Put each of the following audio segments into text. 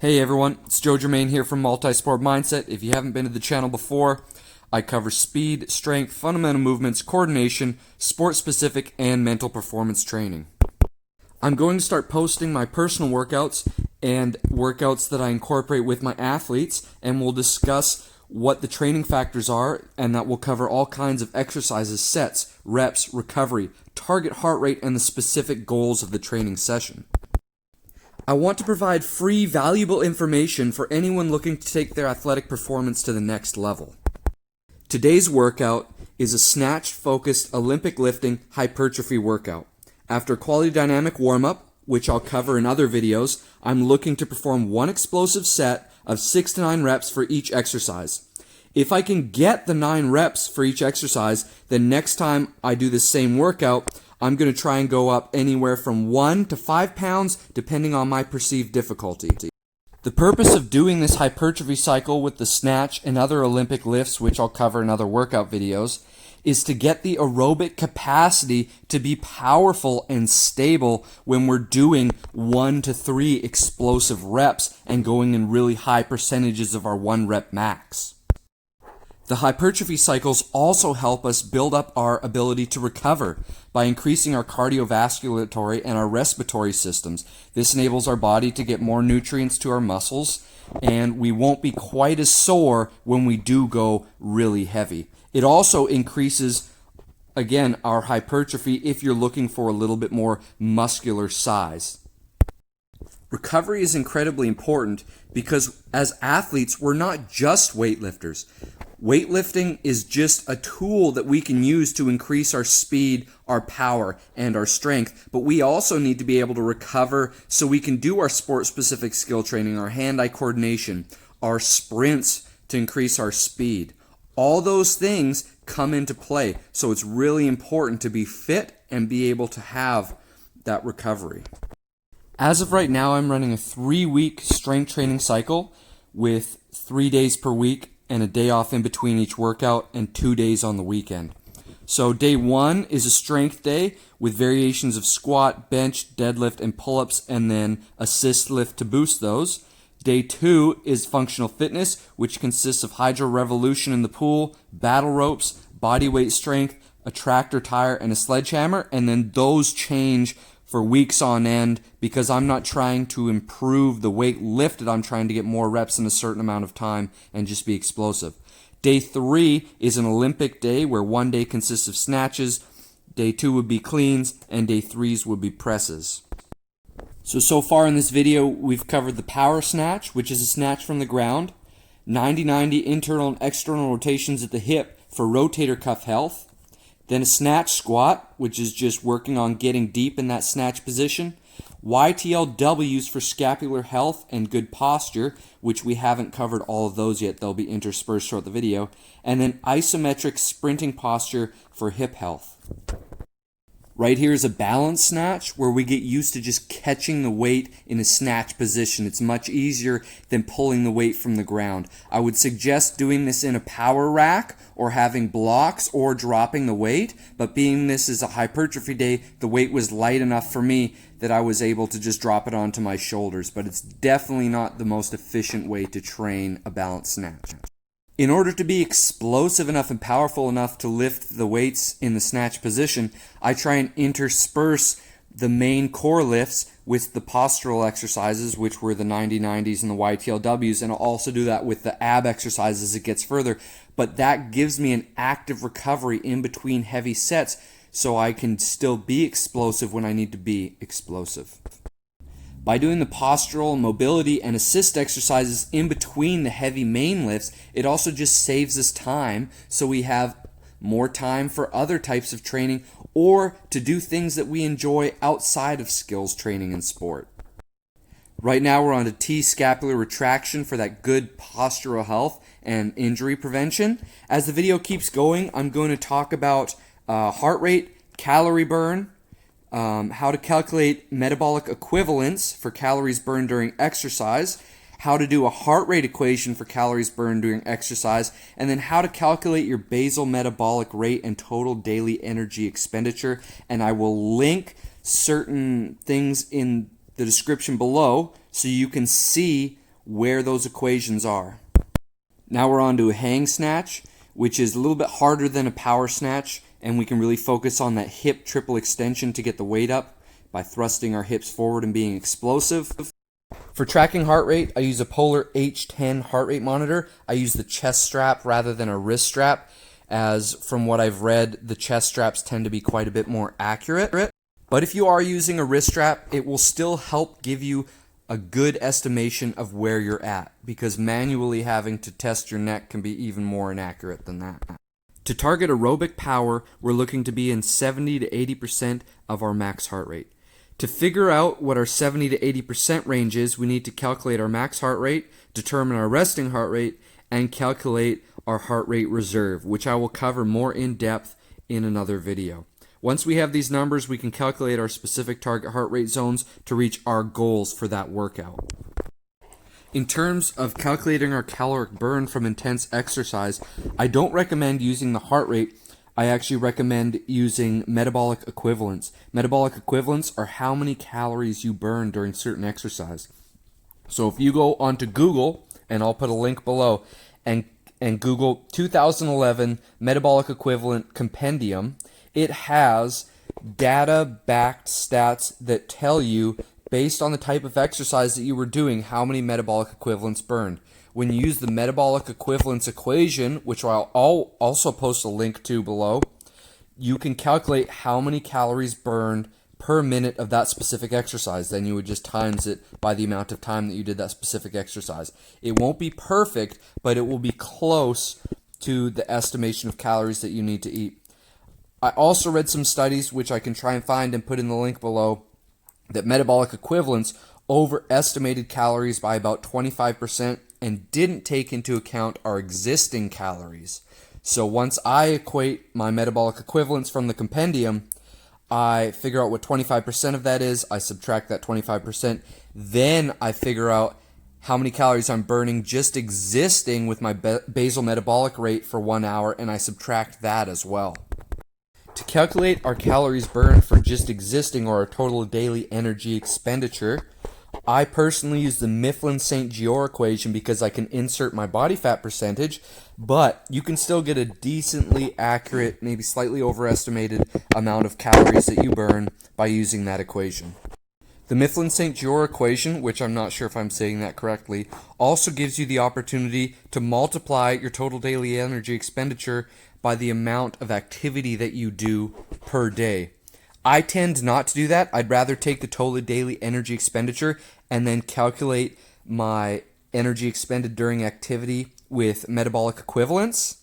Hey everyone, it's Germaine here from Multi-Sport Mindset. If you haven't been to the channel before, I cover speed, strength, fundamental movements, coordination, sport-specific, and mental performance training. I'm going to start posting my personal workouts and workouts that I incorporate with my athletes, and we'll discuss what the training factors are, and that will cover all kinds of exercises, sets, reps, recovery, target heart rate, and the specific goals of the training session. I want to provide free, valuable information for anyone looking to take their athletic performance to the next level. Today's workout is a snatch-focused Olympic lifting hypertrophy workout. After a quality dynamic warm-up, which I'll cover in other videos, I'm looking to perform one explosive set of 6 to 9 reps for each exercise. If I can get the 9 reps for each exercise, then next time I do the same workout, I'm going to try and go up anywhere from 1 to 5 pounds, depending on my perceived difficulty. The purpose of doing this hypertrophy cycle with the snatch and other Olympic lifts, which I'll cover in other workout videos, is to get the aerobic capacity to be powerful and stable when we're doing 1 to 3 explosive reps and going in really high percentages of our 1 rep max. The hypertrophy cycles also help us build up our ability to recover by increasing our cardiovasculatory and our respiratory systems. This enables our body to get more nutrients to our muscles, and we won't be quite as sore when we do go really heavy. It also increases, again, our hypertrophy if you're looking for a little bit more muscular size. Recovery is incredibly important because as athletes, we're not just weightlifters. Weightlifting is just a tool that we can use to increase our speed, our power, and our strength, but we also need to be able to recover so we can do our sport-specific skill training, our hand-eye coordination, our sprints to increase our speed. All those things come into play, so it's really important to be fit and be able to have that recovery. As of right now, I'm running a 3-week strength training cycle with 3 days per week and a day off in between each workout and 2 days on the weekend. So day 1 is a strength day with variations of squat, bench, deadlift, and pull-ups, and then assist lift to boost those. Day 2 is functional fitness, which consists of hydro revolution in the pool, battle ropes, body weight strength, a tractor tire, and a sledgehammer, and then those change for weeks on end because I'm not trying to improve the weight lifted. I'm trying to get more reps in a certain amount of time and just be explosive. Day 3 is an Olympic day where one day consists of snatches, day 2 would be cleans, and day 3s would be presses. So far in this video, we've covered the power snatch, which is a snatch from the ground, 90-90 internal and external rotations at the hip for rotator cuff health, then a snatch squat, which is just working on getting deep in that snatch position. YTLWs for scapular health and good posture, which we haven't covered all of those yet. They'll be interspersed throughout the video. And then isometric sprinting posture for hip health. Right here is a balance snatch where we get used to just catching the weight in a snatch position. It's much easier than pulling the weight from the ground. I would suggest doing this in a power rack or having blocks or dropping the weight, but being this is a hypertrophy day, the weight was light enough for me that I was able to just drop it onto my shoulders, but it's definitely not the most efficient way to train a balance snatch. In order to be explosive enough and powerful enough to lift the weights in the snatch position, I try and intersperse the main core lifts with the postural exercises, which were the 90-90s and the YTLWs, and I'll also do that with the ab exercises as it gets further. But that gives me an active recovery in between heavy sets so I can still be explosive when I need to be explosive. By doing the postural, mobility, and assist exercises in between the heavy main lifts, it also just saves us time so we have more time for other types of training or to do things that we enjoy outside of skills training and sport. Right now we're on to T scapular retraction for that good postural health and injury prevention. As the video keeps going, I'm going to talk about heart rate, calorie burn, how to calculate metabolic equivalents for calories burned during exercise, how to do a heart rate equation for calories burned during exercise, and then how to calculate your basal metabolic rate and total daily energy expenditure. And I will link certain things in the description below so you can see where those equations are. Now we're on to a hang snatch, which is a little bit harder than a power snatch, and we can really focus on that hip triple extension to get the weight up by thrusting our hips forward and being explosive. For tracking heart rate, I use a Polar H10 heart rate monitor. I use the chest strap rather than a wrist strap, as from what I've read, the chest straps tend to be quite a bit more accurate. But if you are using a wrist strap, it will still help give you a good estimation of where you're at, because manually having to test your neck can be even more inaccurate than that. To target aerobic power, we're looking to be in 70 to 80% of our max heart rate. To figure out what our 70 to 80% range is, we need to calculate our max heart rate, determine our resting heart rate, and calculate our heart rate reserve, which I will cover more in depth in another video. Once we have these numbers, we can calculate our specific target heart rate zones to reach our goals for that workout. In terms of calculating our caloric burn from intense exercise, I don't recommend using the heart rate. I actually recommend using metabolic equivalents. Metabolic equivalents are how many calories you burn during certain exercise. So if you go onto Google, and I'll put a link below, and Google 2011 metabolic equivalent compendium, it has data-backed stats that tell you, based on the type of exercise that you were doing, how many metabolic equivalents burned. When you use the metabolic equivalence equation, which I'll also post a link to below, you can calculate how many calories burned per minute of that specific exercise. Then you would just times it by the amount of time that you did that specific exercise. It won't be perfect, but it will be close to the estimation of calories that you need to eat. I also read some studies, which I can try and find and put in the link below, that metabolic equivalents overestimated calories by about 25% and didn't take into account our existing calories. So once I equate my metabolic equivalents from the compendium, I figure out what 25% of that is, I subtract that 25%, then I figure out how many calories I'm burning just existing with my basal metabolic rate for 1 hour, and I subtract that as well. To calculate our calories burned for just existing, or our total daily energy expenditure, I personally use the Mifflin-St. Jeor equation because I can insert my body fat percentage, but you can still get a decently accurate, maybe slightly overestimated amount of calories that you burn by using that equation. The Mifflin-St. Jeor equation, which I'm not sure if I'm saying that correctly, also gives you the opportunity to multiply your total daily energy expenditure by the amount of activity that you do per day. I tend not to do that. I'd rather take the total daily energy expenditure and then calculate my energy expended during activity with metabolic equivalents,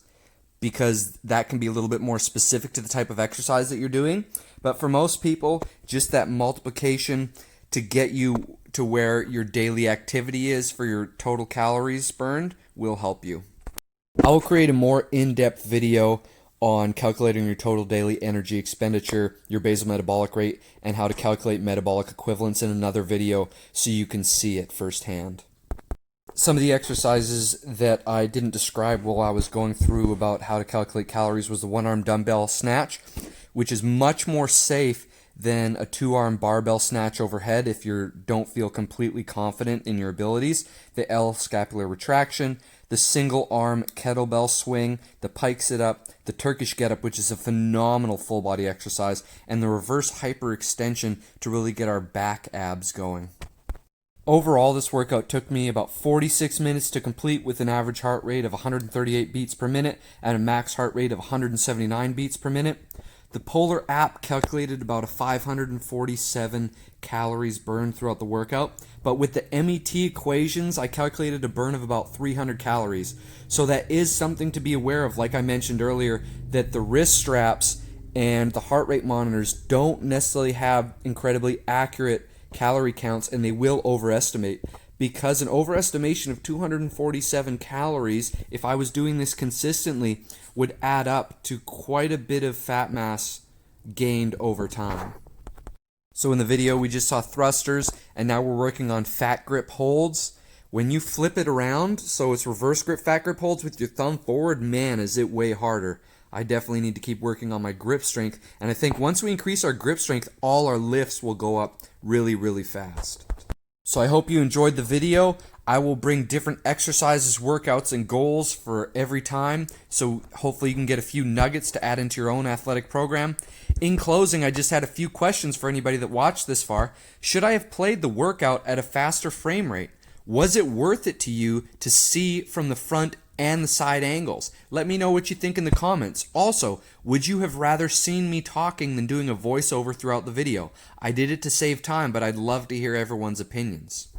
because that can be a little bit more specific to the type of exercise that you're doing. But for most people, just that multiplication to get you to where your daily activity is for your total calories burned will help you. I will create a more in-depth video on calculating your total daily energy expenditure, your basal metabolic rate, and how to calculate metabolic equivalents in another video so you can see it firsthand. Some of the exercises that I didn't describe while I was going through about how to calculate calories was the one-arm dumbbell snatch, which is much more safe than a two-arm barbell snatch overhead if you don't feel completely confident in your abilities. The Scapular Retraction, the Singlè Arm Kettle Bell Swing, the Pike Sit Up, the Turkish Get Up, which is a phenomenal full body exercise, and the reverse hyperextension to really get our back abs going. Overall, this workout took me about 46 minutes to complete with an average heart rate of 138 beats per minute and a max heart rate of 179 beats per minute. The Polar app calculated about a 547 calories burned throughout the workout, but with the MET equations, I calculated a burn of about 300 calories. So that is something to be aware of, like I mentioned earlier, that the wrist straps and the heart rate monitors don't necessarily have incredibly accurate calorie counts, and they will overestimate, because an overestimation of 247 calories, if I was doing this consistently, would add up to quite a bit of fat mass gained over time. So in the video we just saw thrusters, and now we're working on fat grip holds. When you flip it around, so it's reverse grip fat grip holds with your thumb forward, man, is it way harder. I definitely need to keep working on my grip strength, and I think once we increase our grip strength, all our lifts will go up really, really fast. So I hope you enjoyed the video. I will bring different exercises, workouts, and goals for every time, so hopefully you can get a few nuggets to add into your own athletic program. In closing, I just had a few questions for anybody that watched this far. Should I have played the workout at a faster frame rate? Was it worth it to you to see from the front and the side angles? Let me know what you think in the comments. Also, would you have rather seen me talking than doing a voiceover throughout the video? I did it to save time, but I'd love to hear everyone's opinions.